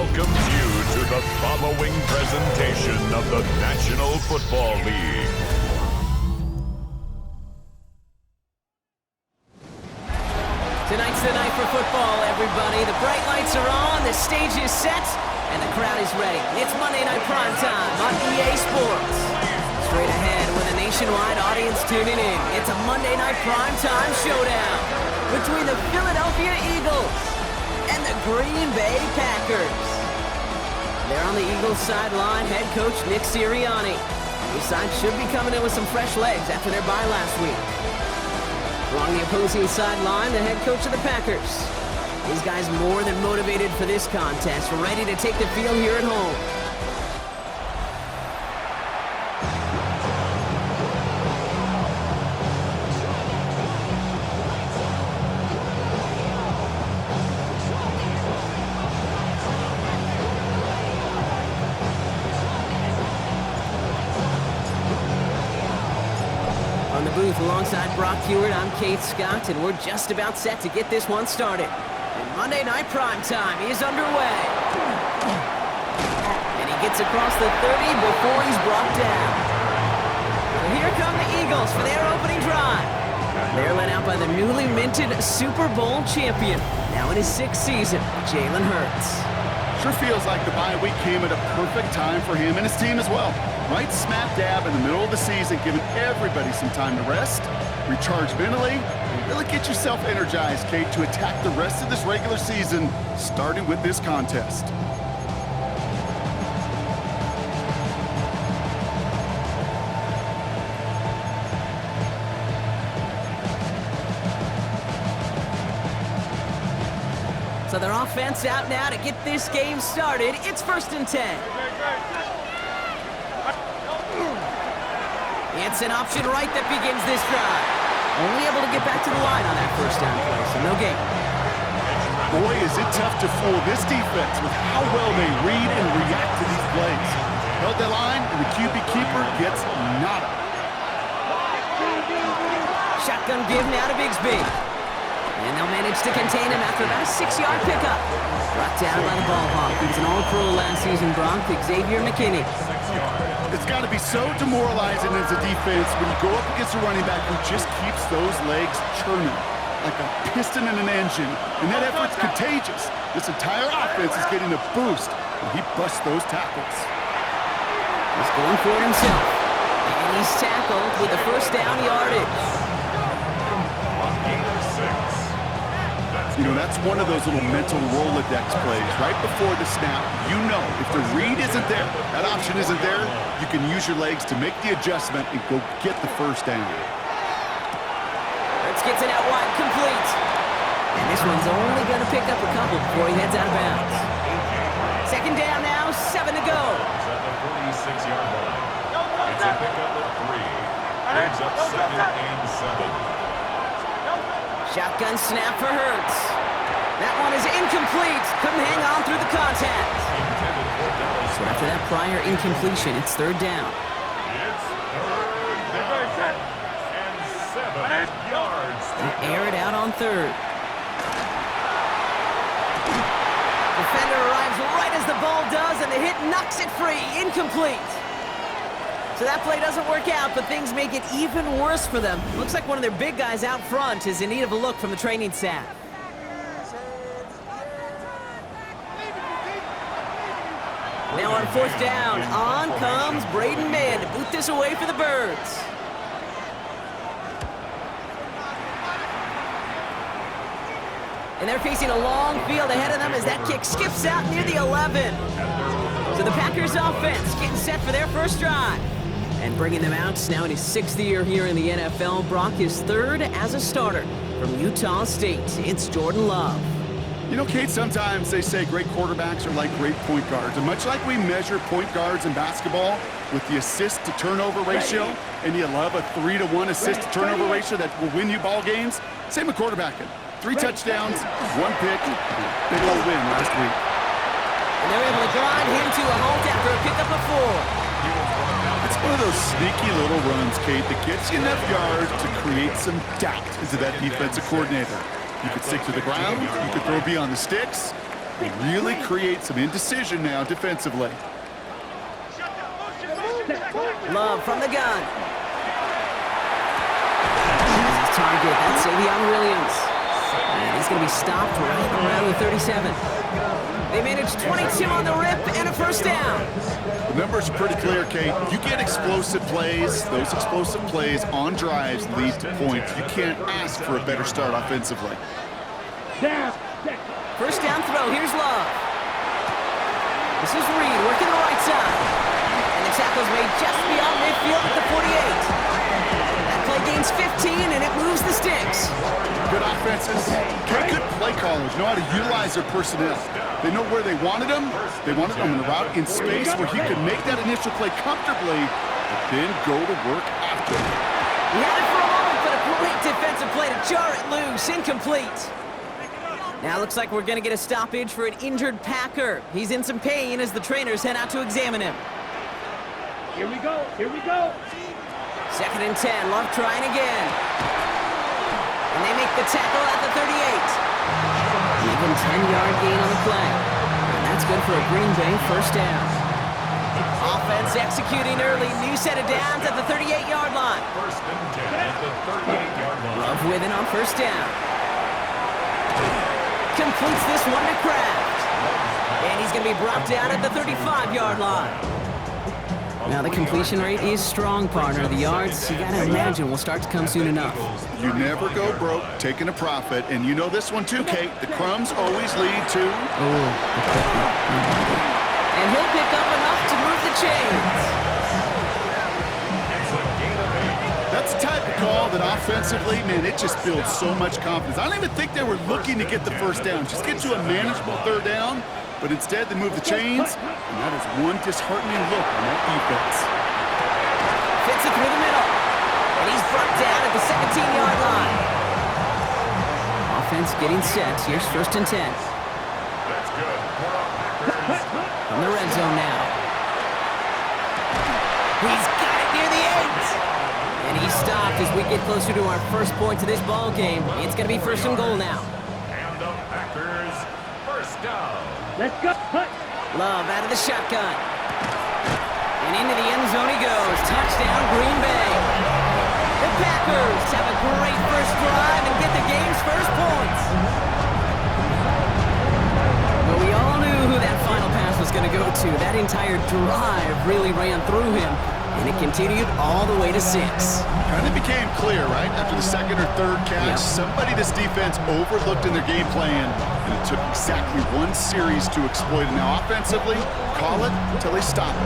welcomes you to the following presentation of the National Football League. Tonight's the night for football, everybody. The bright lights are on, the stage is set, and the crowd is ready. It's Monday Night Primetime on EA Sports. Straight ahead with a nationwide audience tuning in, it's a Monday Night Primetime showdown between the Philadelphia Eagles and the Green Bay Packers. They're on the Eagles sideline, head coach Nick Sirianni. His side should be coming in with some fresh legs after their bye last week. Along the opposing sideline, the head coach of the Packers. These guys more than motivated for this contest, ready to take the field here at home. On the booth alongside Brock Hewitt, I'm Kate Scott, and we're just about set to get this one started. And Monday Night Primetime is underway. And he gets across the 30 before he's brought down. So here come the Eagles for their opening drive. They're led out by the newly minted Super Bowl champion, now in his 6th season, Jalen Hurts. Sure feels like the bye week came at a perfect time for him and his team as well. Right smack dab in the middle of the season, giving everybody some time to rest, recharge mentally, and really get yourself energized, Kate, to attack the rest of this regular season, starting with this contest. So their offense out now to get this game started. It's 1st and 10. It's an option right that begins this drive. Only able to get back to the line on that 1st down play, so no gain. Boy, is it tough to fool this defense with how well they read and react to these plays. Held that line, and the QB keeper gets nada. Shotgun give now to Bigsby. And they'll manage to contain him after about a 6-yard pickup. Brought down by the ball hawk. He was an all-pro last season, Bronx, Xavier McKinney. It's got to be so demoralizing as a defense when you go up against a running back who just keeps those legs churning like a piston in an engine. And that effort's contagious. This entire offense is getting a boost when he busts those tackles. He's going for it himself. And he's tackled with the 1st down yardage. You know, that's one of those little mental Rolodex plays. Right before the snap, you know if the read isn't there, that option isn't there, you can use your legs to make the adjustment and go get the 1st down. Let's get it out wide, complete. And this one's only going to pick up a couple before he heads out of bounds. 2nd down now, 7 to go. At the 46-yard line. It's a pickup of 3. Brings up 2nd and 7. Shotgun snap for Hurts. That one is incomplete. Couldn't hang on through the contact. So after that prior incompletion, it's 3rd down. It's 3rd down. And 7 yards. They air it out on 3rd. Defender arrives right as the ball does, and the hit knocks it free. Incomplete. So that play doesn't work out, but things make it even worse for them. Looks like one of their big guys out front is in need of a look from the training staff. Now on 4th down, on comes Braden Mann to boot this away for the Birds. And they're facing a long field ahead of them as that kick skips out near the 11. So the Packers offense getting set for their 1st drive. And bringing them out now in his 6th year here in the NFL. Brock is 3rd as a starter from Utah State. It's Jordan Love. You know, Kate, sometimes they say great quarterbacks are like great point guards. And much like we measure point guards in basketball with the assist-to-turnover ratio, and you love a 3-to-1 assist-to-turnover ratio that will win you ball games, same with quarterbacking. 3 touchdowns, 1 pick, big old win last week. And they're able to grind him to a halt after a pickup of 4. It's one of those sneaky little runs, Kate, that gets you enough yards to create some doubt into that defensive coordinator. You could stick to the ground, you could throw beyond the sticks, really create some indecision now defensively. Love from the gun. This is target. That's Savion Williams. And he's going to be stopped right around the 37. They managed 22 on the rip and a first down. The numbers are pretty clear, Kate. You get explosive plays. Those explosive plays on drives lead to points. You can't ask for a better start offensively. First down throw. Here's Love. This is Reed working the right side. And the tackle's made just beyond midfield at the 48. That play gains 15, and it moves the sticks. Good offenses. Good play callers know how to utilize their personnel. They know where they wanted them. They wanted them in a route in space where he could make that initial play comfortably, but then go to work after. He had it for a moment, but a great defensive play to jar it loose. Incomplete. Now looks like we're going to get a stoppage for an injured Packer. He's in some pain as the trainers head out to examine him. Here we go. Here we go. 2nd and 10. Love trying again. And they make the tackle at the 38. Even 10-yard gain on the play. And that's good for a Green Bay first down. Offense executing early. New set of downs at the 38-yard line. 1st and 10 at the 38-yard line. Love with it on first down. Completes this one to Kraft. And he's going to be brought down at the 35-yard line. Now the completion rate is strong, partner. The yards, you got to imagine, will start to come soon enough. You never go broke taking a profit, and you know this one too, Kate. The crumbs always lead to... And he'll pick up enough to move the chains. That's the type of call that offensively, man, it just builds so much confidence. I don't even think they were looking to get the first down. Just get to a manageable 3rd down, but instead they move the chains, and that is one disheartening look on that defense. Fits it through the middle, and he's brought down at the 17-yard line. Offense getting set. Here's 1st and 10. That's good. From the red zone now. He's got it near the 8. And he's stopped as we get closer to our first point to this ball game. It's going to be 1st and goal now. And the Packers, 1st down. Let's go. Love out of the shotgun. And into the end zone he goes. Touchdown, Green Bay. The Packers have a great first drive and get the game's first points. But we all knew who that final pass was going to go to. That entire drive really ran through him. And it continued all the way to 6. Kind of became clear, right? After the 2nd or 3rd catch, somebody this defense overlooked in their game plan, and it took exactly one series to exploit it. Now, offensively, call it until they stop it.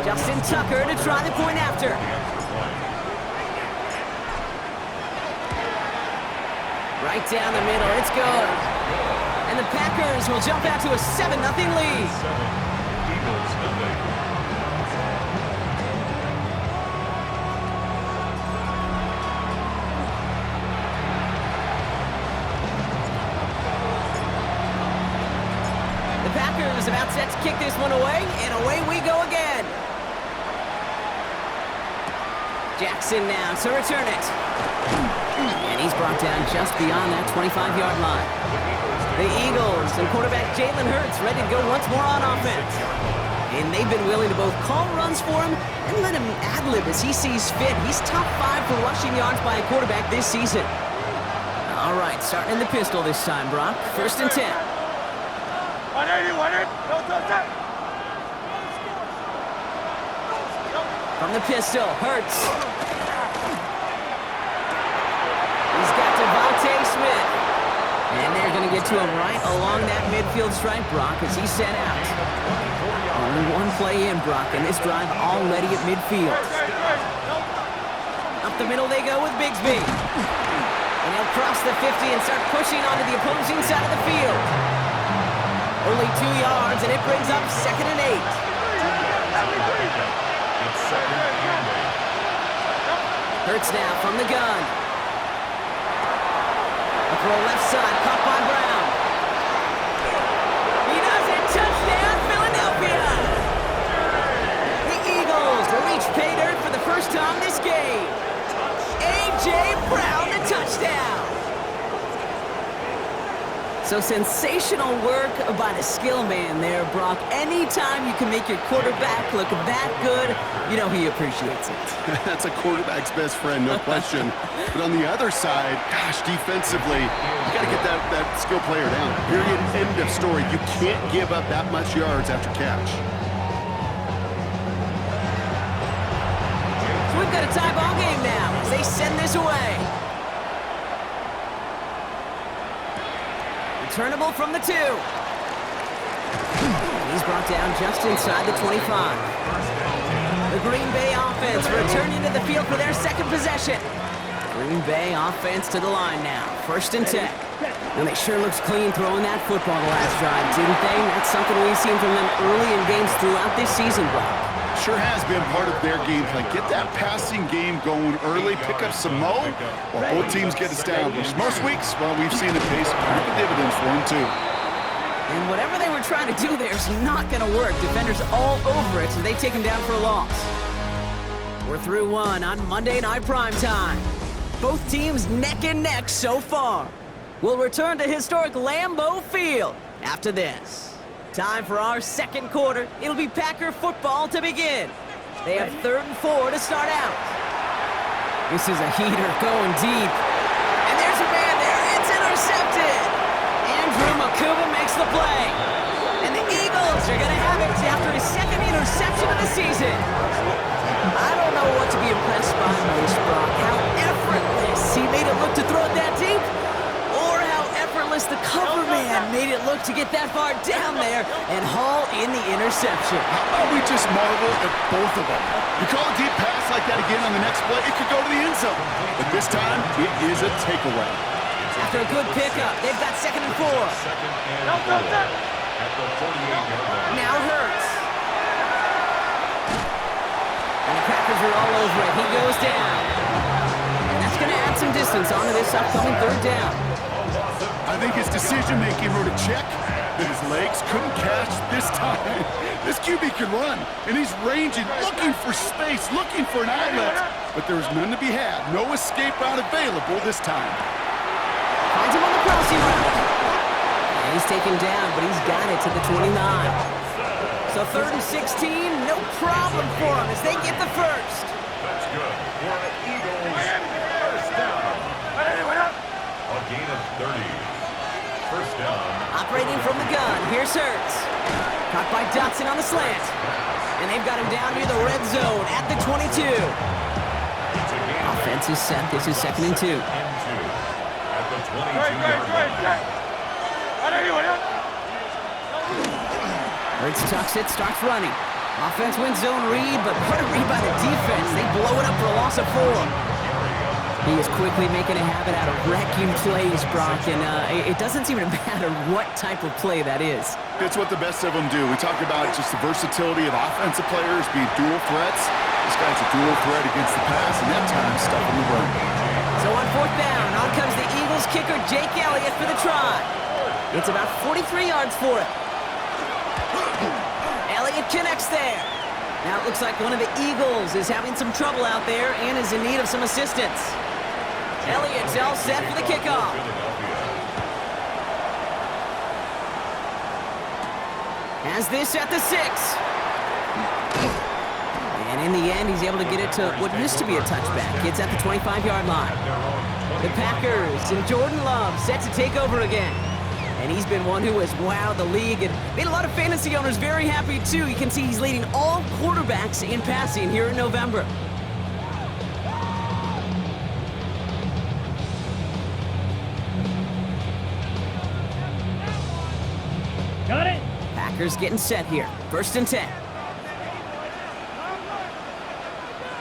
Justin Tucker to try the point after. Right down the middle, it's good. And the Packers will jump out to a 7-0 lead. Eagles, nothing. The Packers about set to kick this one away, and away we go again. Jackson now to return it. And he's brought down just beyond that 25-yard line. The Eagles and quarterback Jalen Hurts ready to go once more on offense. And they've been willing to both call runs for him and let him ad-lib as he sees fit. He's top 5 for rushing yards by a quarterback this season. All right, starting in the pistol this time, Brock. 1st and 10. From the pistol, Hurts. He's got Devontae Smith. And they're going to get to him right along that midfield stripe, Brock, as he set out. Only one play in, Brock, and this drive already at midfield. Up the middle they go with Bigsby. And he'll cross the 50 and start pushing onto the opposing side of the field. Only 2 yards, and it brings up 2nd and 8. It's 2nd and 8. Hurts now from the gun. A throw left side, caught by Brown. He does it, touchdown, Philadelphia! The Eagles reach pay dirt for the first time this So sensational work by the skill man there, Brock. Anytime you can make your quarterback look that good, you know he appreciates it. That's a quarterback's best friend, no question. But on the other side, gosh, defensively, you got to get that skill player down. Period, end of story. You can't give up that much yards after catch. So we've got a tie ball game now as they send this away. Returnable from the 2. He's brought down just inside the 25. The Green Bay offense returning to the field for their second possession. Green Bay offense to the line now. 1st and 10. And they sure looks clean throwing that football the last drive, didn't they? That's something we've seen from them early in games throughout this season, Brock. Sure has been part of their game plan. Get that passing game going early, pick up some mo, while both teams get established. Most weeks, well, we've seen the pace reap the dividends for them, too. And whatever they were trying to do there is not going to work. Defenders all over it, so they take him down for a loss. We're through one on Monday Night Primetime. Both teams neck and neck so far. We'll return to historic Lambeau Field after this. Time for our second quarter. It'll be Packer football to begin. They have 3rd and 4 to start out. This is a heater going deep. And there's a man there. It's intercepted. Andrew Makuba makes the play. And the Eagles are going to have it after his second interception of the season. I don't know what to be impressed by most, Brock. How effortless he made it look to throw it that deep. The cover man made it look to get that far down there and haul in the interception. How about we just marvel at both of them? You call a deep pass like that again on the next play, it could go to the end zone. But this time, it is a takeaway. After a good pickup, they've got 2nd and 4. Now Hurts. And the Packers are all over it. He goes down. And that's going to add some distance onto this upcoming 3rd down. I think his decision-making wrote a check that his legs couldn't catch this time. This QB can run, and he's ranging, looking for space, looking for an outlet. But there's none to be had. No escape route available this time. Finds him on the crossing route. And he's taken down, but he's got it to the 29. So 3rd and 16, no problem for him as they get the first. That's good. For the Eagles, first down. A gain of 30. First down. Operating from the gun, here's Hurts. Caught by Dotson on the slant. And they've got him down near the red zone at the 22. Offense is set. This is 2nd and 2. At the 22-yard line. Hurts tucks it, starts running. Offense wins zone read, but what a read by the defense. They blow it up for a loss of 4. He is quickly making a habit out of wrecking plays, Brock, and it doesn't seem to matter what type of play that is. It's what the best of them do. We talk about just the versatility of offensive players being dual threats. This guy's a dual threat against the pass, and that time stuffing the run. So on 4th down, on comes the Eagles kicker, Jake Elliott, for the try. It's about 43 yards for it. Elliott connects there. Now it looks like one of the Eagles is having some trouble out there and is in need of some assistance. Elliott's all set for the kickoff. Has this at the 6. And in the end, he's able to get it to what used to be a touchback. It's at the 25-yard line. The Packers and Jordan Love set to take over again. And he's been one who has wowed the league and made a lot of fantasy owners very happy, too. You can see he's leading all quarterbacks in passing here in November. Got it. Packers getting set here. 1st and 10.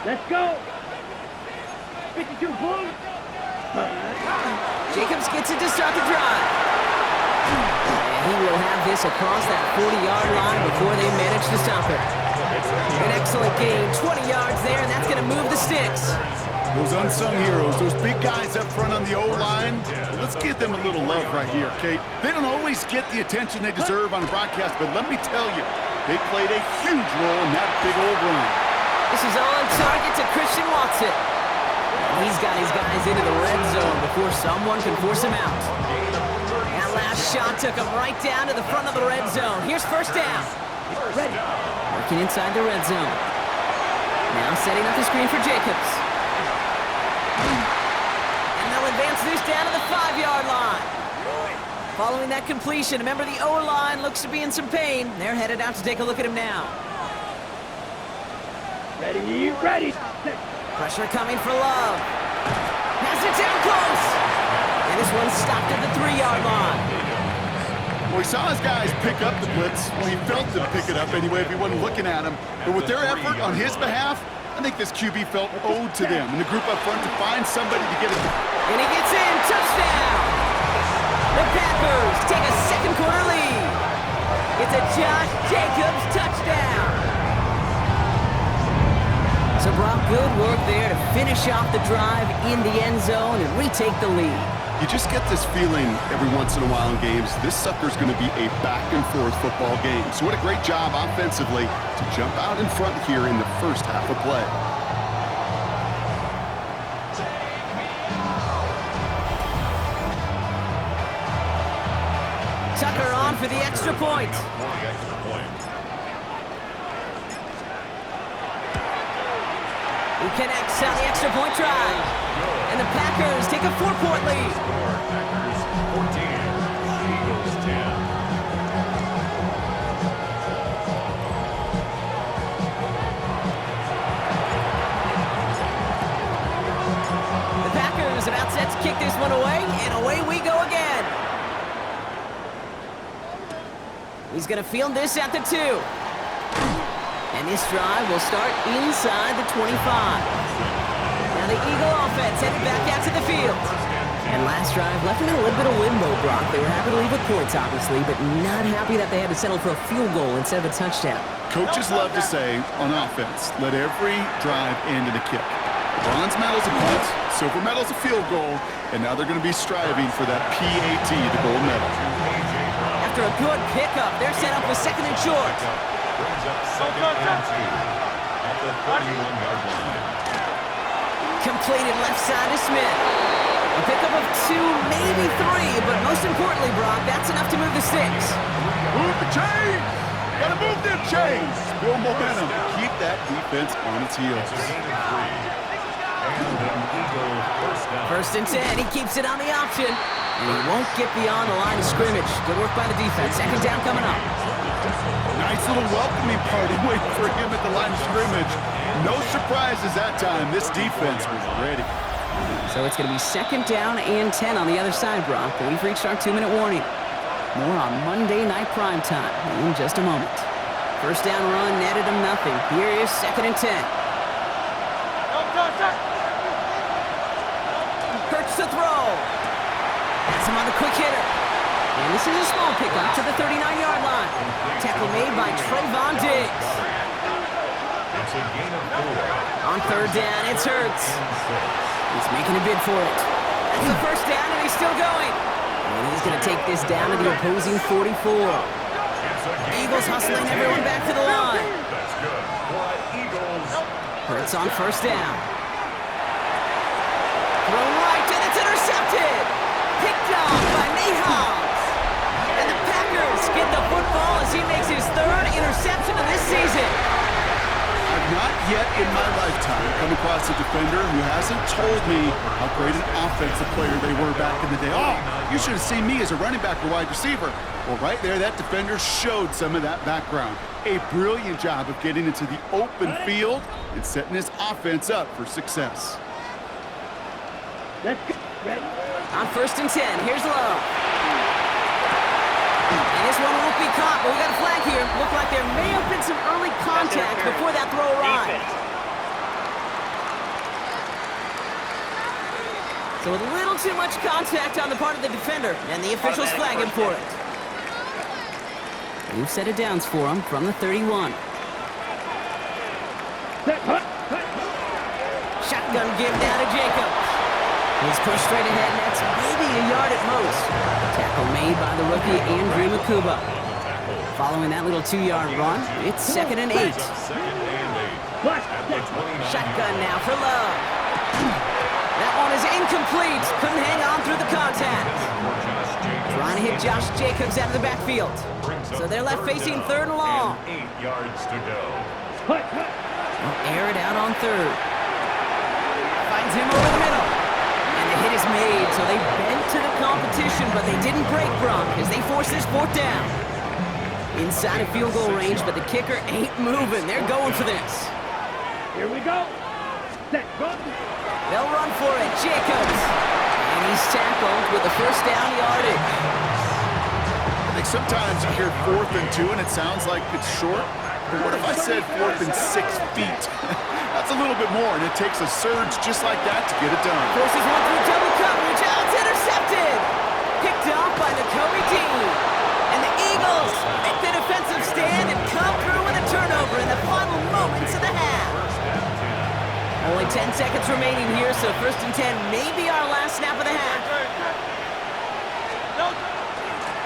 Let's go. 52 boom. Jacobs gets it to start the drive. And he will have this across that 40-yard line before they manage to stop it. An excellent gain, 20 yards there, and that's going to move the sticks. Those unsung heroes, those big guys up front on the O-line, let's give them a little love right here, okay? They don't always get the attention they deserve on broadcast, but let me tell you, they played a huge role in that big old run. This is on target to Christian Watson. He's got his guys into the red zone before someone can force him out. Now That last shot took him right down to the front of the red zone. Here's first down. Ready. Working inside the red zone. Now setting up the screen for Jacobs. And they'll advance this down to the 5-yard line. Following that completion, remember the O-line looks to be in some pain. They're headed out to take a look at him now. Ready. Ready. Pressure coming for Love. Pass it down close. And this one stopped at the 3-yard line. Well, he saw his guys pick up the blitz. Well, he felt them pick it up anyway if he wasn't looking at him. But with their effort on his behalf, I think this QB felt owed to them and the group up front to find somebody to get it. And he gets in. Touchdown. The Packers take a second quarter lead. It's a Josh Jacobs touchdown. So Brock, good work there to finish off the drive in the end zone and retake the lead. You just get this feeling every once in a while in games, this sucker's going to be a back-and-forth football game. So what a great job offensively to jump out in front here in the first half of play. Tucker on for the extra point. He connects on the extra point try. And the Packers take a 4-point lead. Packers 14, Eagles 10. The Packers about set to kick this one away, and away we go again. He's going to field this at the 2. And this drive will start inside the 25. Now the Eagle offense headed back out to the field. And last drive left them in a little bit of limbo, Brock. They were happy to leave with points, obviously, but not happy that they had to settle for a field goal instead of a touchdown. Coaches love to say, on offense, let every drive end in a kick. Bronze medal's a punt, silver medal's a field goal, and now they're going to be striving for that PAT, the gold medal. After a good pickup, they're set up with second and short. Brings up second and 2 at the 31-yard line. Completed left side to Smith. A pickup of 2, maybe 3, but most importantly, Brock, that's enough to move the 6. Move the chains! Gotta move them chains! Build momentum. Keep that defense on its heels. It's a gain of 3. And an Eagle first down. First and 10, he keeps it on the option. And he won't get beyond the line of scrimmage. Good work by the defense. Second down coming up. Nice little welcoming party waiting for him at the line of scrimmage. No surprises that time. This defense was ready. So it's going to be second down and 10 on the other side, Brock. But we've reached our 2-minute warning. More on Monday Night Primetime in just a moment. First down run netted him nothing. Here is second and 10. Hurts to throw. That's him on the quick hitter. And this is a small pickup to the 39-yard line. Tackle made by Trayvon Diggs. It's a gain of 4. On third down, it's Hurts. He's making a bid for it. That's the first down, and he's still going. And he's going to take this down to the opposing 44. Eagles hustling everyone back to the line. That's good. For Eagles. Hurts on first down. Thrown right, and it's intercepted. Picked off by Nate Hobbs. And the Packers get the football as he makes his 3rd interception of this season. I've not yet in my lifetime come across a defender who hasn't told me how great an offensive player they were back in the day. Oh, you should have seen me as a running back or wide receiver. Well, right there, that defender showed some of that background. A brilliant job of getting into the open field and setting his offense up for success. Let's go. Ready. On first and 10, here's Love. And this one won't be caught, but we got a flag here. Looked like there may have been some early contact before that throw arrived. So a little too much contact on the part of the defender, and the officials flag him for it. New set of downs for him from the 31. Shotgun give down to Jacobs. He's pushed straight ahead, and that's maybe a yard at most. Tackle made by the rookie Andrew Makuba. Following that little 2-yard run, it's second and 8. Shotgun now for Love. That one is incomplete. Couldn't hang on through the contact. Trying to hit Josh Jacobs out of the backfield. So they're left facing third and long. 8 yards to go. Cut. They'll air it out on third. Finds him over the middle. And the hit is made, so they bent to the competition, but they didn't break Gronk as they force this fourth down. Inside of field goal range, but the kicker ain't moving. They're going for this. Here we go. Set, go. They'll run for it. Jacobs. And he's tackled with the first down yardage. I think sometimes you hear 4th and 2 and it sounds like it's short. But what if I said 4th and 6 feet? That's a little bit more, and it takes a surge just like that to get it done. Forces one through double coverage. Oh, it's intercepted. Picked off by the Kobe team. And the Eagles make the defensive stand and come through with a turnover in the final moments of the half. Only 10 seconds remaining here, so 1st and 10 may be our last snap of the half.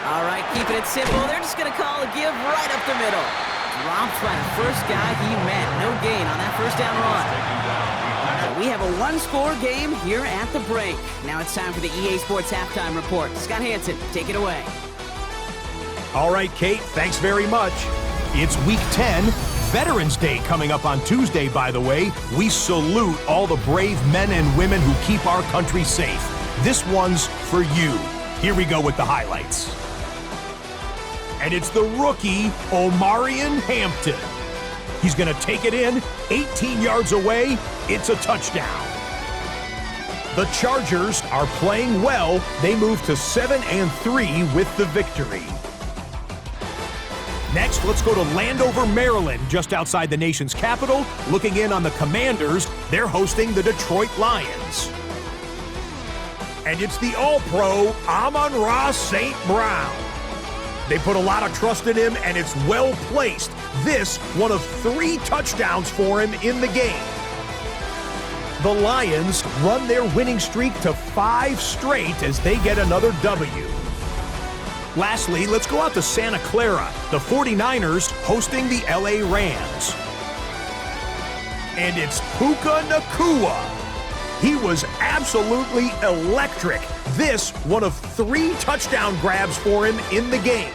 All right, keeping it simple. They're just going to call a give right up the middle. Dropped by the first guy he met. No gain on that first down run. So we have a one-score game here at the break. Now it's time for the EA Sports Halftime Report. Scott Hansen, take it away. All right, Kate, thanks very much. It's Week 10, Veterans Day coming up on Tuesday, by the way. We salute all the brave men and women who keep our country safe. This one's for you. Here we go with the highlights. And it's the rookie, Omarion Hampton. He's going to take it in, 18 yards away. It's a touchdown. The Chargers are playing well. They move to 7-3 with the victory. Next, let's go to Landover, Maryland, just outside the nation's capital. Looking in on the Commanders, they're hosting the Detroit Lions. And it's the All-Pro, Amon-Ra St. Brown. They put a lot of trust in him, and it's well placed. This, one of 3 touchdowns for him in the game. The Lions run their winning streak to 5 straight as they get another W. Lastly, let's go out to Santa Clara. The 49ers hosting the LA Rams. And it's Puka Nacua. He was absolutely electric. This, one of 3 touchdown grabs for him in the game.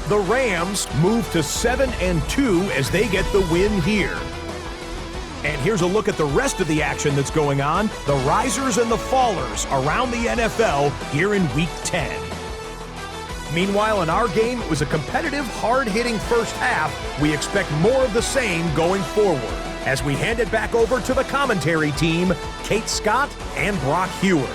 The Rams move to 7-2 as they get the win here. And here's a look at the rest of the action that's going on. The risers and the fallers around the NFL here in Week 10. Meanwhile, in our game, it was a competitive, hard-hitting first half. We expect more of the same going forward. As we hand it back over to the commentary team, Kate Scott and Brock Hewer.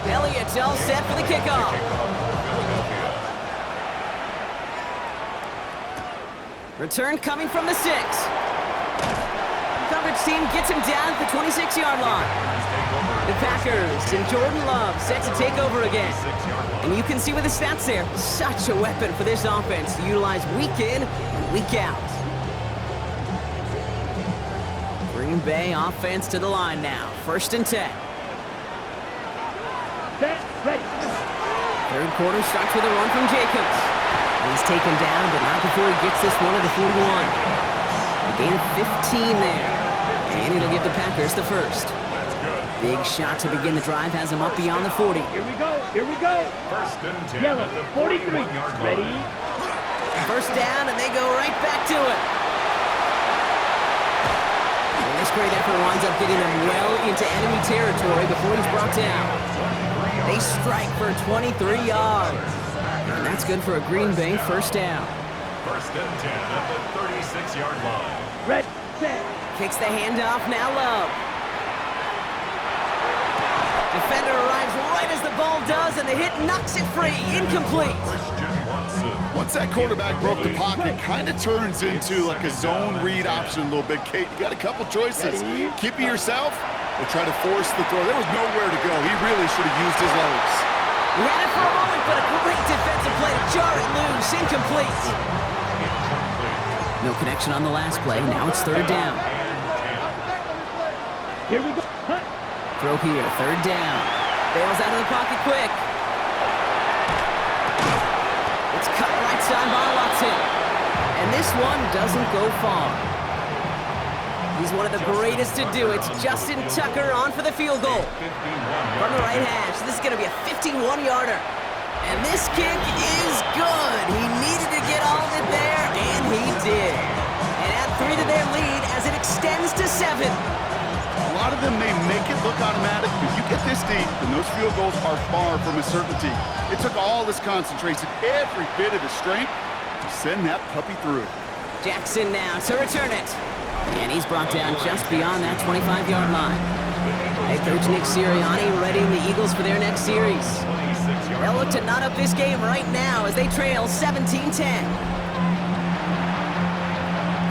Elliott's all set for the kickoff. Return coming from the 6. Coverage team gets him down at the 26-yard line. The Packers and Jordan Love set to take over again. And you can see with the stats there, such a weapon for this offense to utilize week in and week out. Green Bay offense to the line now. 1st and 10. Set, ready. Third quarter starts with a run from Jacobs. He's taken down, but not before he gets this one at the 41. A gain of 15 there. And it'll give the Packers the first. Big shot to begin the drive has him up beyond the 40. Here we go. Here we go. 1st and 10 Yellow, at the 43. 41-yard line. Ready. First down, and they go right back to it. And this great effort winds up getting him well into enemy territory before he's brought down. They strike for 23 yards. And that's good for a Green Bay first down. 1st and 10 at the 36-yard line. Red, set. Kicks the handoff, now Love. Defender arrives right as the ball does, and the hit knocks it free. Incomplete. Once that quarterback broke the pocket, kind of turns into like a zone read option a little bit. Kate, you got a couple choices. Keep it yourself or try to force the throw. There was nowhere to go. He really should have used his legs. He had it for a moment, but a great defensive play to jar it loose. Incomplete. No connection on the last play. Now it's third down. Here we go. Hunt. Throw here, third down. Bails out of the pocket quick. It's cut right side by Watson. And this one doesn't go far. He's one of the greatest to do it. Justin Tucker on for the field goal. From the right hash, this is going to be a 51-yarder. And this kick is good. He needed to get all of it there, and he did. And add 3 to their lead as it extends to 7. A lot of them may make it look automatic, but you get this deep, and those field goals are far from a certainty. It took all his concentration, every bit of his strength, to send that puppy through. Jackson now to return it. And he's brought down just beyond that 25-yard line. Head coach Nick Sirianni readying the Eagles for their next series. They'll look to knot up this game right now as they trail 17-10.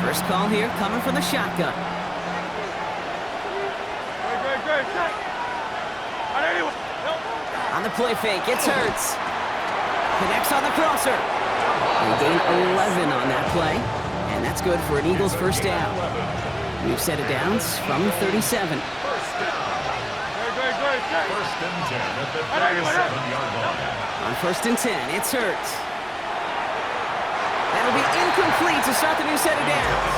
First call here coming from the shotgun. On the play fake, it's Hurts. Connects on the crosser. They gain 11 on that play, and that's good for an Eagles first down. New set of downs from 37. First and 10 at the 37-yard line. On first and 10, it's Hurts. That'll be incomplete to start the new set of downs.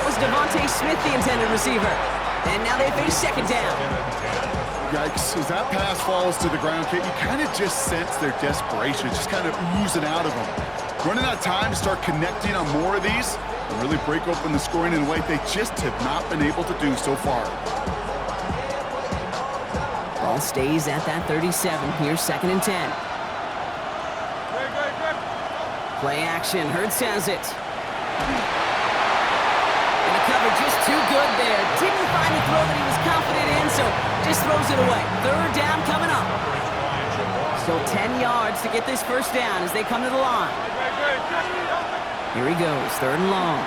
Was Devontae Smith the intended receiver? And now they face second down. Yikes, as that pass falls to the ground, Kate, you kind of just sense their desperation, just kind of oozing out of them. Running out of time to start connecting on more of these and really break open the scoring in a way they just have not been able to do so far. Ball stays at that 37. Here's second and 10. Play action. Hurts has it. And the cover just too good there. Didn't find the throw that he was confident in, so just throws it away. Third down coming up. Still 10 yards to get this first down as they come to the line. Here he goes. Third and long.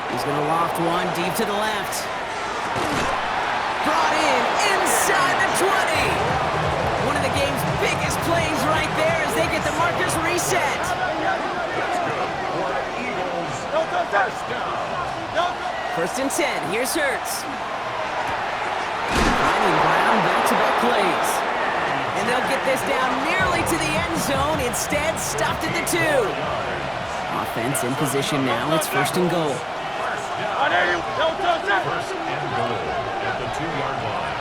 He's going to loft one deep to the left. Brought in inside the 20. One of the game's biggest plays right there as they get the markers reset. First and 10. Here's Hurts. Finding Brown back-to-back plays. And they'll get this down nearly to the end zone. Instead, stopped at the 2. Offense in position now. It's first and goal. First and goal at the 2-yard line.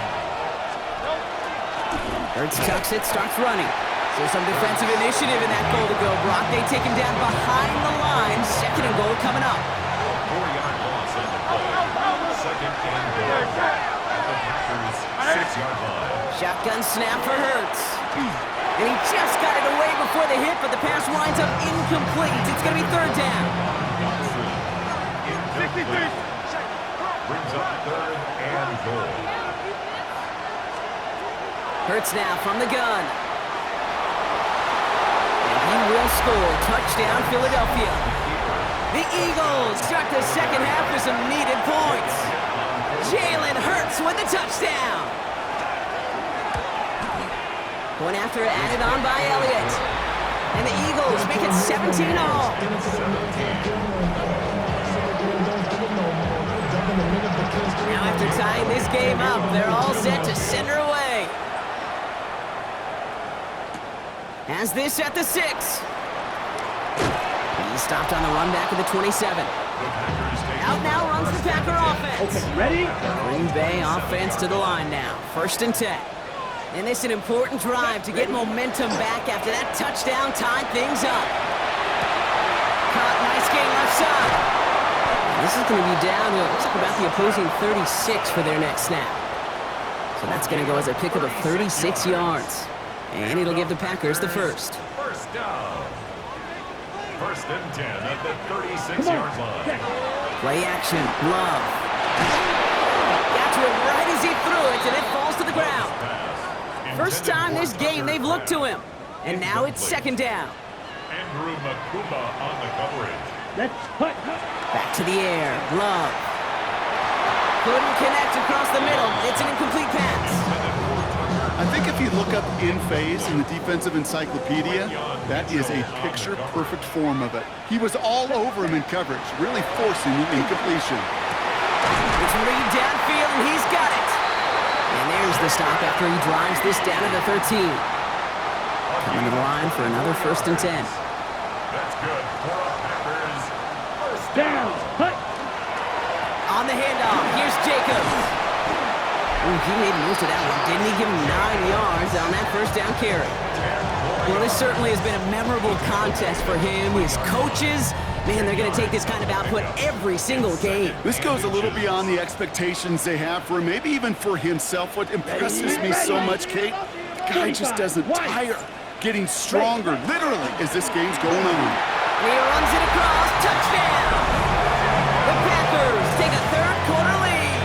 Hurts tucks it, starts running. So some defensive initiative in that goal to go. Brock, they take him down behind the line. Second and goal coming up. 4-yard loss on the play. Second and goal at the Packers' 6-yard line. Shotgun snap for Hurts. And he just got it away before the hit, but the pass winds up incomplete. It's going to be third down. Incomplete. Brings up third and goal. Hurts now from the gun. And he will score. Touchdown, Philadelphia. The Eagles start the second half with some needed points. Jalen Hurts with the touchdown. Point after added on by Elliott. And the Eagles make it 17-all. Now after tying this game up, they're all set to send her away. Has this at the 6. He stopped on the run back of the 27. Out now runs the Packer offense. Okay, ready? Green Bay offense to the line now. First and 10. And this is an important drive to get momentum back after that touchdown tied things up. Caught, nice game left side. This is going to be down to, looks like about the opposing 36 for their next snap. So that's going to go as a pickup of 36 yards. And it'll give the Packers the first. First down. First and 10 at the 36-yard line. Play action, Love. Got to it right as he threw it, and it falls to the ground. First time this game they've looked to him. And now it's second down. Andrew Makuba on the coverage. Let's put. Back to the air, Love. Couldn't connect across the middle. It's an incomplete pass. I think if you look up in phase in the defensive encyclopedia, that is a picture-perfect form of it. He was all over him in coverage, really forcing the incompletion. It's Reed downfield, and he's got it. And there's the stop after he drives this down to the 13. Coming to the line for another 1st and 10. That's good. For our Packers. First Down. Hut. On the handoff, here's Jacobs. Ooh, he made most of that one. Didn't he give him 9 yards on that 1st down carry? Well, this certainly has been a memorable contest for him. His coaches, man, they're going to take this kind of output every single game. This goes a little beyond the expectations they have for him, maybe even for himself. What impresses me so much, Kate, the guy just doesn't tire. Getting stronger, literally, as this game's going on. He runs it across, touchdown! The Packers take a 3rd quarter lead.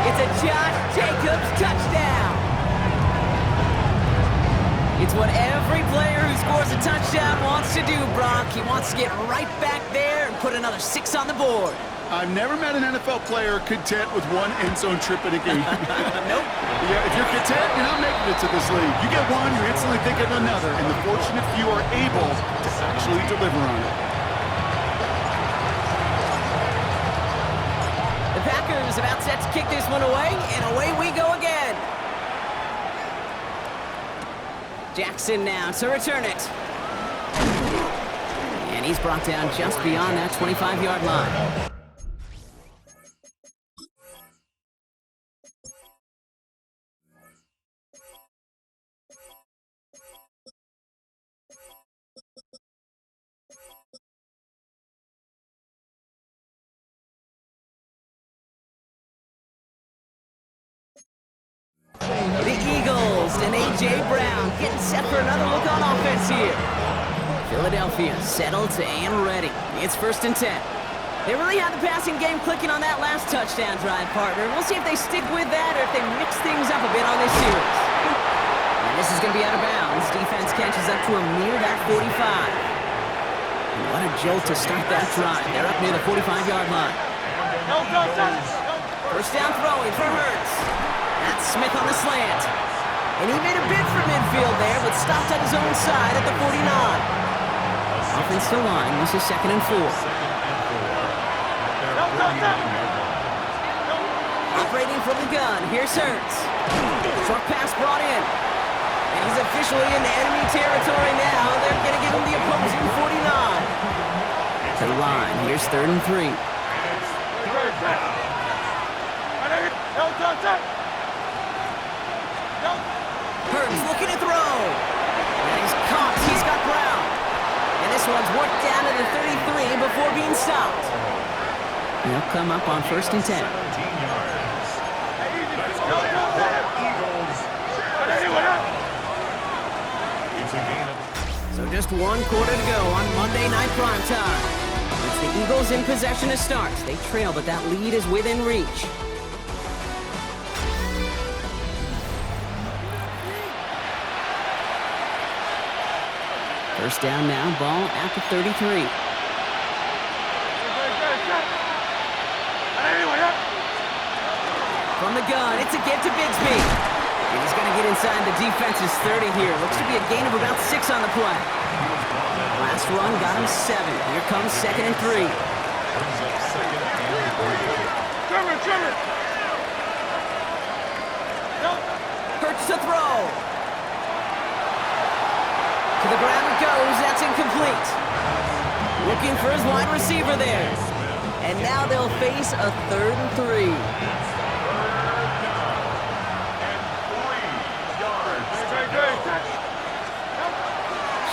It's a Josh Jacobs touchdown. It's what every player who scores a touchdown wants to do, Brock. He wants to get right back there and put another 6 on the board. I've never met an NFL player content with 1 end zone trip in a game. Nope. Yeah, if you're content, you're not making it to this league. You get one, you're instantly thinking of another, and the fortunate few are able to actually deliver on it. The Packers about set to kick this one away, and away we go again. Jackson now to return it. And he's brought down just beyond that 25-yard line. The Eagles and A.J. Brown getting set for another look on offense here. Philadelphia settled and ready. It's 1st and 10. They really had the passing game clicking on that last touchdown drive, partner. We'll see if they stick with that or if they mix things up a bit on this series. And this is going to be out of bounds. Defense catches up to him near that 45. And what a jolt to start that drive. They're up near the 45-yard line. 1st down throwing for Hurts. That's Smith on the slant. And he made a bid for midfield there, but stopped at his own side at the 49. Offensive line, this is 2nd and 4. Operating from the gun, here's Hurts. Short pass brought in. And he's officially in enemy territory now. They're going to give him the opposing 49. To the line, here's 3rd and 3. Hurts looking to throw. And he's caught. He's got Brown. And this one's worked down to the 33 before being stopped. They'll come up on 1st and 10. So just 1 quarter to go on Monday Night Primetime. It's the Eagles in possession to start. They trail, but that lead is within reach. First down now, ball at the 33. From the gun, it's a give to Bigsby. And he's going to get inside the defense's 30 here. Looks to be a gain of about 6 on the play. Last run got him 7. Here comes 2nd and 3. Hurts to throw. To the ground it goes. That's incomplete. Looking for his wide receiver there. And now they'll face a 3rd and 3.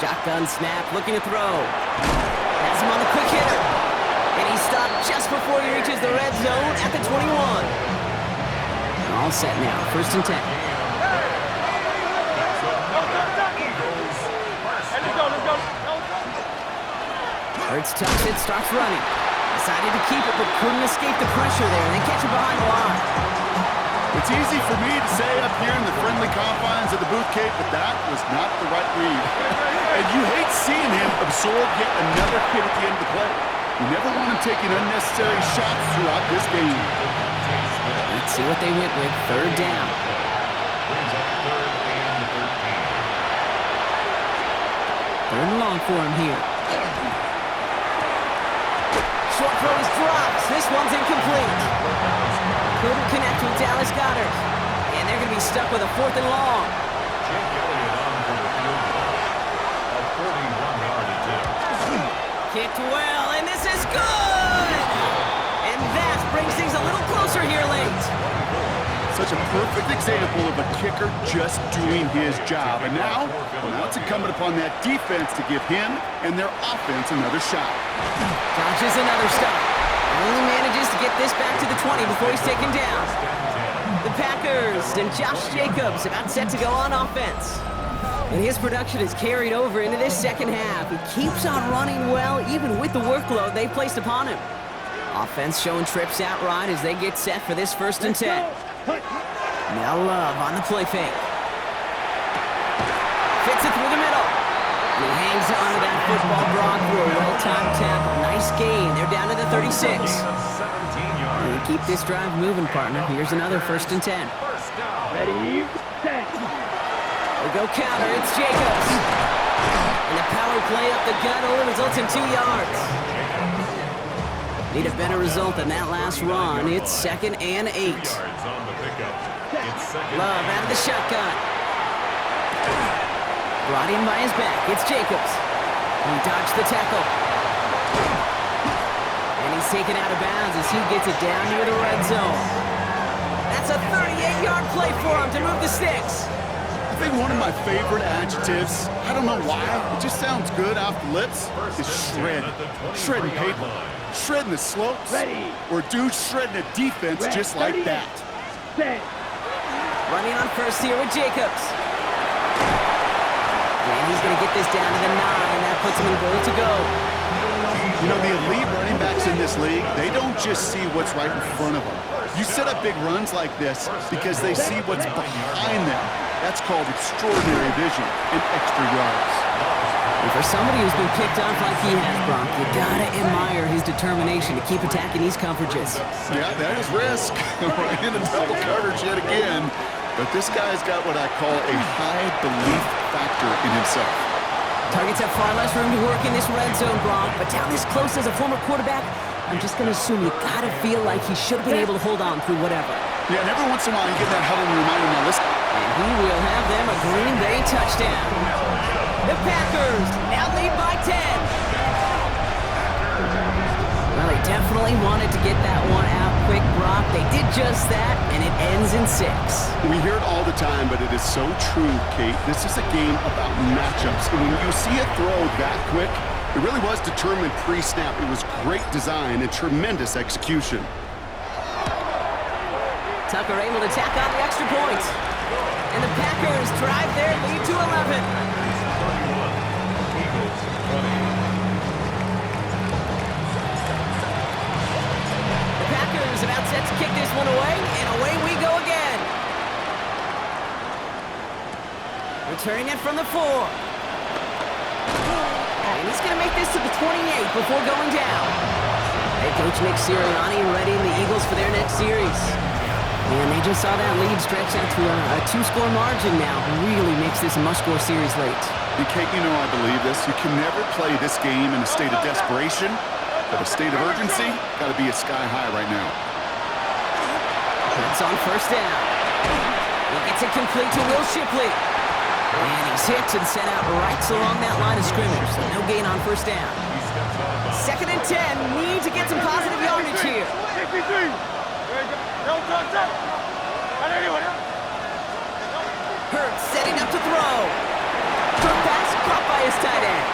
Shotgun snap, looking to throw. Has him on the quick hitter. And he stopped just before he reaches the red zone at the 21. All set now, 1st and 10. Hurts tucks it, starts running. Decided to keep it, but couldn't escape the pressure there. They catch him behind the line. It's easy for me to say up here in the friendly confines of the booth, Kate, but that was not the right read. And you hate seeing him absorb yet another hit at the end of the play. You never want him taking unnecessary shots throughout this game. Let's see what they went with. 3rd down. Brings up 3rd Third and long for him here. Short throw is dropped. This one's incomplete. Couldn't connect with Dallas Goedert. And they're going to be stuck with a 4th and long. Jake Elliott on for the field goal. A 41-yard attempt. Kicked well, and this is good! And that brings things a little closer here late. Such a perfect example of a kicker just doing his job. And now it's incumbent upon that defense to give him and their offense another shot. Dodges another stop. Only manages to get this back to the 20 before he's taken down. The Packers and Josh Jacobs about set to go on offense. And his production is carried over into this second half. He keeps on running well, even with the workload they placed upon him. Offense showing trips outright as they get set for this 1st and 10. Now Love on the play fake. Fits it through the middle. And he hangs on to that football Brock for a well-timed tackle. Nice gain. They're down to the 36. And keep this drive moving, partner. Here's another 1st and 10. Ready, set. We go counter. It's Jacobs. And the power play up the gut only results in 2 yards. Need a better result than that last run. It's 2nd and 8. Love out of the shotgun. Brought in by his back. It's Jacobs. He dodged the tackle. And he's taken out of bounds as he gets it down near the red zone. That's a 38-yard play for him to move the sticks. I think one of my favorite adjectives, I don't know why, it just sounds good off the lips, is shred. Shredding paper. Shredding the slopes. Ready. Or dude shredding a defense just like that. Set. Running on first here with Jacobs. And he's going to get this down to the 9. That puts him in goal to go. You know, the elite running backs in this league, they don't just see what's right in front of them. You set up big runs like this because they see what's behind them. That's called extraordinary vision and extra yards. And for somebody who's been picked off like he has, Brock, you gotta admire his determination to keep attacking these coverages. Yeah, that is risk. In a double coverage yet again. But this guy's got what I call a high belief factor in himself. Targets have far less room to work in this red zone, Brock, but down this close as a former quarterback, I'm just gonna assume you gotta feel like he should have been able to hold on through whatever. Yeah, and every once in a while you get that huddle reminder, now listen. And he will have them a Green Bay touchdown. The Packers now lead by 10. Well, they definitely wanted to get that one out quick, Brock. They did just that, and it ends in 6. We hear it all the time, but it is so true, Kate. This is a game about matchups. And when you see a throw that quick, it really was determined pre-snap. It was great design and tremendous execution. Tucker able to tack on the extra points. And the Packers drive their lead to 11. The Packers about set to kick this one away, and away we go again. Returning it from the 4. And he's going to make this to the 28 before going down. Head coach Nick Sirianni readying the Eagles for their next series. And they just saw that lead stretch out to a 2-score margin now. Really makes this a must-score series late. And Kate, you know I believe this. You can never play this game in a state of desperation, but a state of urgency got to be a sky high right now. It's on first down. He gets it complete to Will Shipley. And he's hit and sent out right along that line of scrimmage. So no gain on first down. 2nd and 10. Need to get some positive yardage here. Hurts setting up to throw. Short pass caught by his tight end.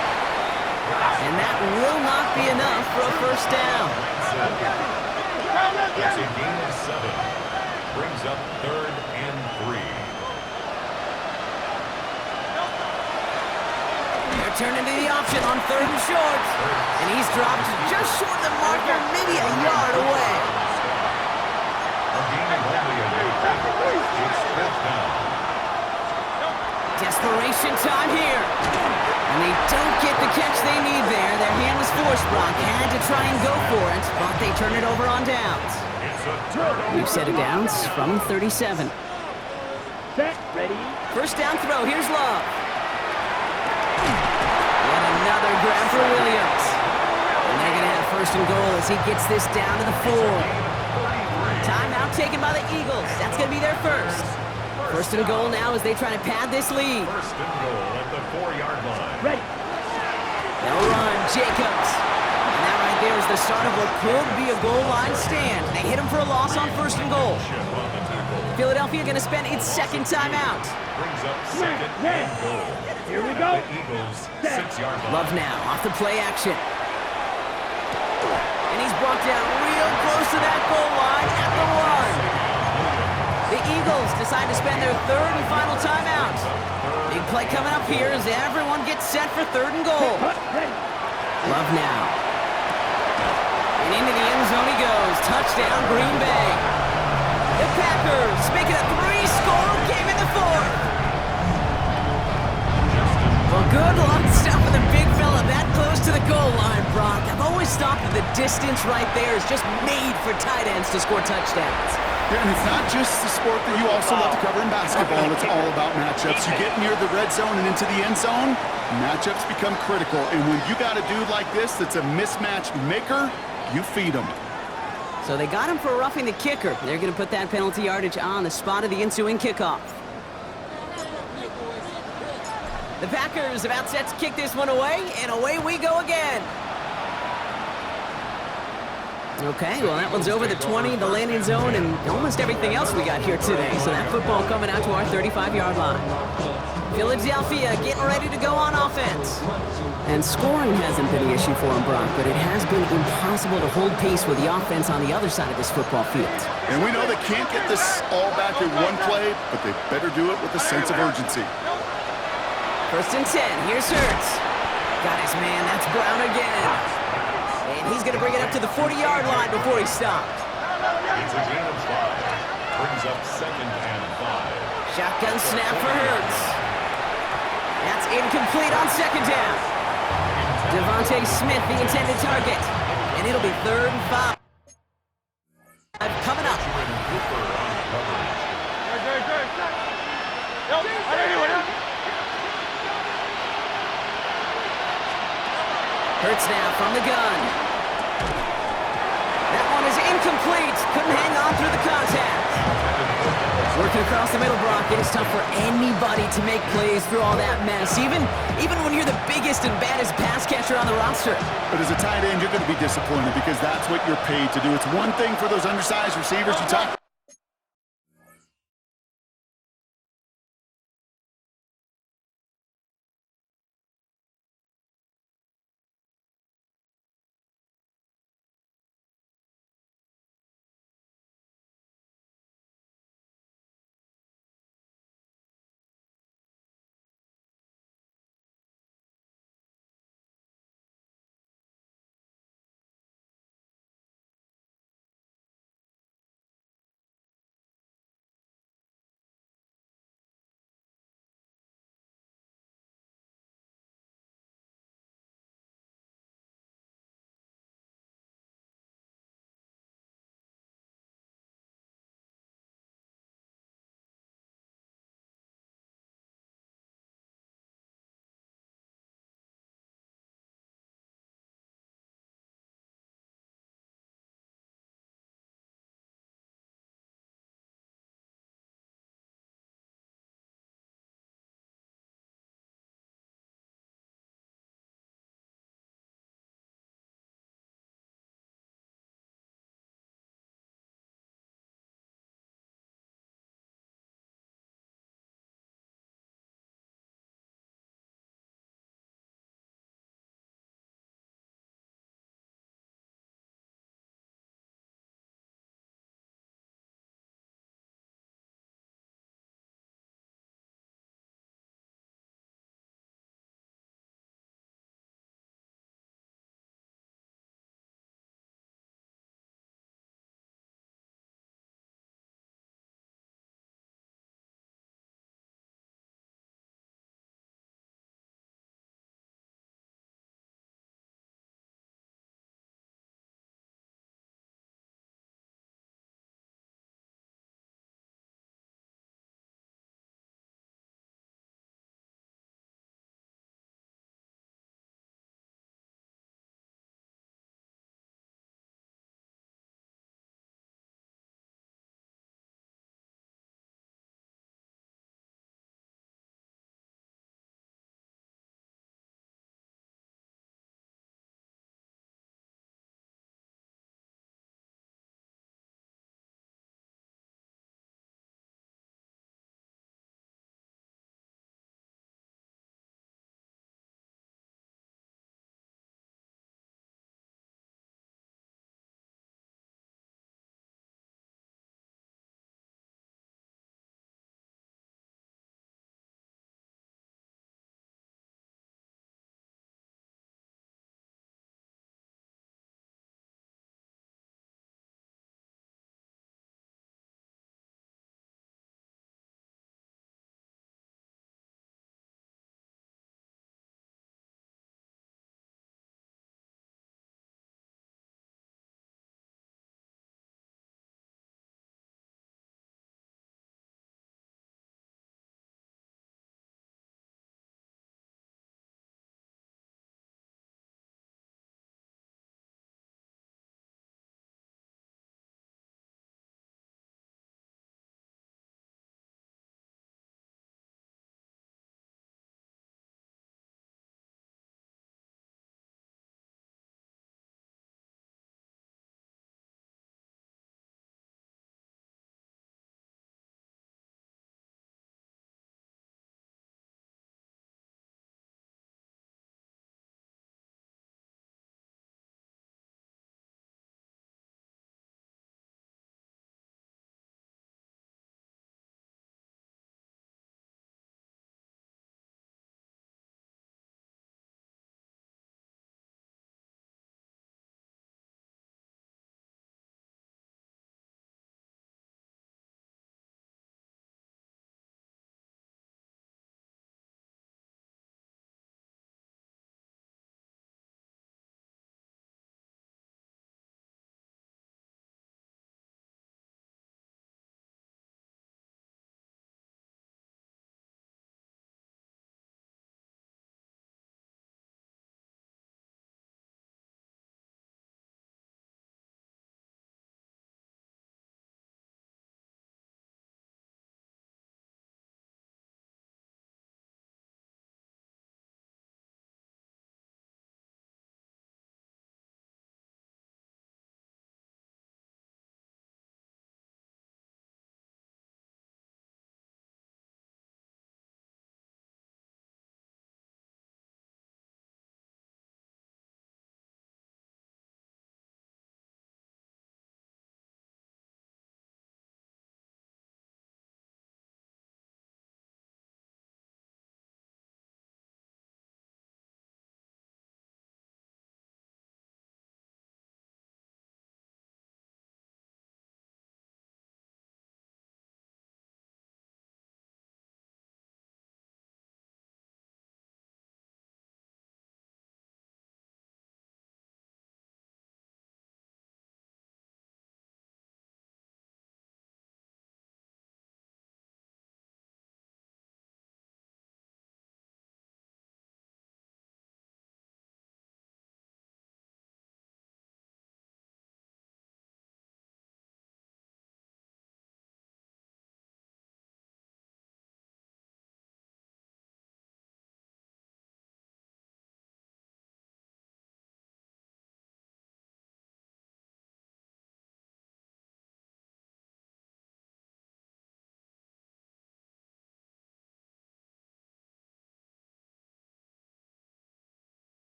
And that will not be enough for a first down. That's a gain of 7. Brings up 3rd and 3. They're turning to the option on 3rd and short. And he's dropped just short of the marker, maybe a yard away. A gain of only a yard. It's 5th down. Desperation time here. And they don't get the catch they need there. Their hand was forced, Brock. Had to try and go for it, but they turn it over on downs. We've set it downs from 37. Set. Ready. First down throw. Here's Love. First and goal as he gets this down to the 4. Timeout taken by the Eagles. That's going to be their first. First and goal now as they try to pad this lead. First and goal at the 4-yard line. Ready. They'll run, Jacobs. And that right there is the start of what could be a goal line stand. They hit him for a loss on first and goal. On the tackle. Philadelphia going to spend its second timeout. Brings up second and goal. Here we go. The Eagles 6-yard line. Love now off the play action. And he's brought down real close to that goal line at the 1. The Eagles decide to spend their third and final timeout. Big play coming up here as everyone gets set for third and goal. Ready. Love now. And into the end zone he goes. Touchdown, Green Bay. The Packers make it a 3-score game in the 4th. Well, good luck stopping the big fella that close to the goal line, Brock. I've always thought that the distance right there is just made for tight ends to score touchdowns. Yeah, and it's not just the sport that you also love to cover in basketball. It's all about matchups. You get near the red zone and into the end zone, matchups become critical. And when you got a dude like this that's a mismatch maker, you feed him. So they got him for roughing the kicker. They're going to put that penalty yardage on the spot of the ensuing kickoff. The Packers about set to kick this one away, and away we go again. Okay, well, that one's over the 20, the landing zone, and almost everything else we got here today. So that football coming out to our 35-yard line. Philadelphia getting ready to go on offense. And scoring hasn't been the issue for him, Brock, but it has been impossible to hold pace with the offense on the other side of this football field. And we know they can't get this all back in one play, but they better do it with a sense of urgency. First and 10, here's Hurts. Got his man, that's Brown again. And he's going to bring it up to the 40-yard line before he stopped. It's a gain of 5. Brings up second and 5. Shotgun snap for Hurts. That's incomplete on second down. Devontae Smith, the intended target. And it'll be third and 5. Coming up. Cooper on coverage. Hurts now from the gun. That one is incomplete. Couldn't hang on through the contact. Working across the middle, Brock. It is tough for anybody to make plays through all that mess, even when you're the biggest and baddest pass catcher on the roster. But as a tight end, you're going to be disappointed because that's what you're paid to do. It's one thing for those undersized receivers you talk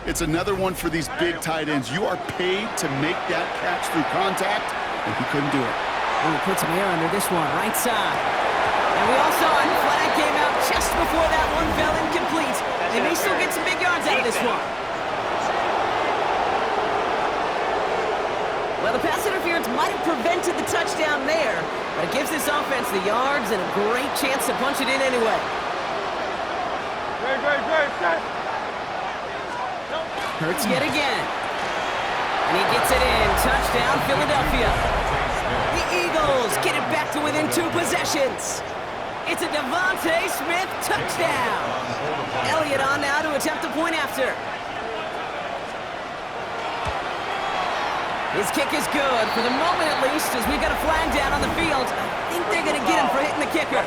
It's another one for these big tight ends. You are paid to make that catch through contact, and he couldn't do it. Oh, he puts some air under this one, right side. And we all saw a flag came out just before that one fell incomplete. They may still get some big yards out of this one. Well, the pass interference might have prevented the touchdown there, but it gives this offense the yards and a great chance to punch it in anyway. Hurts yet again. And he gets it in. Touchdown, Philadelphia. The Eagles get it back to within 2 possessions. It's a Devontae Smith touchdown. Elliott on now to attempt a point after. His kick is good, for the moment at least, as we've got a flag down on the field. I think they're going to get him for hitting the kicker.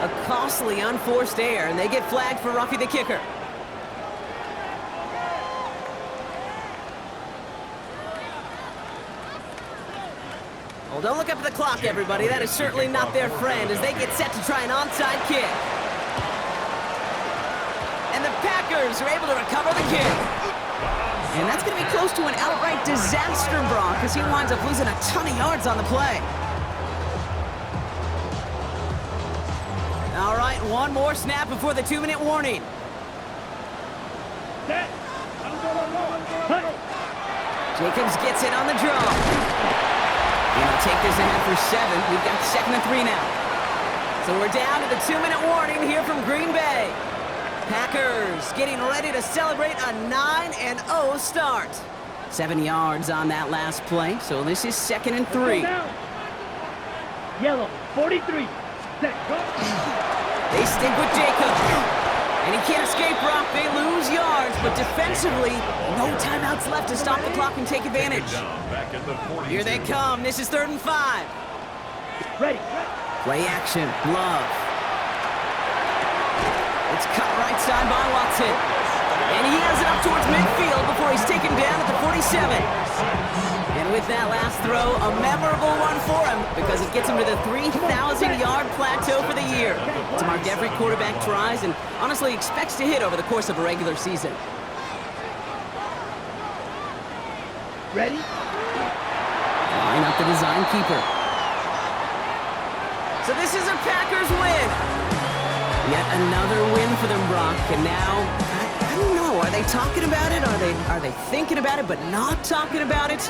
A costly unforced error, and they get flagged for roughing the kicker. Well, don't look up at the clock, everybody. That is certainly not their friend, as they get set to try an onside kick. And the Packers are able to recover the kick. And that's going to be close to an outright disaster, Brock, as he winds up losing a ton of yards on the play. All right, one more snap before the 2-minute warning. Jacobs gets it on the draw. And he'll take this ahead for 7. We've got 2nd and 3 now. So we're down to the 2-minute warning here from Green Bay. Packers getting ready to celebrate a 9-0 start. 7 yards on that last play, so this is 2nd and 3. Yellow, 43. They stick with Jacob. And he can't escape, Brock. They lose yards, but defensively, no timeouts left to stop the clock and take advantage. Here they come. This is 3rd and 5. Ready. Play action. Love. It's cut right side by Watson. And he has it up towards midfield before he's taken down at the 47. And with that last throw, a memorable one for him because it gets him to the 3,000-yard plateau for the year. It's a mark every quarterback tries and honestly expects to hit over the course of a regular season. Ready? Line up the design keeper. So this is a Packers win. Yet another win for them, Brock. And now, I don't know, are they talking about it? Are they thinking about it but not talking about it?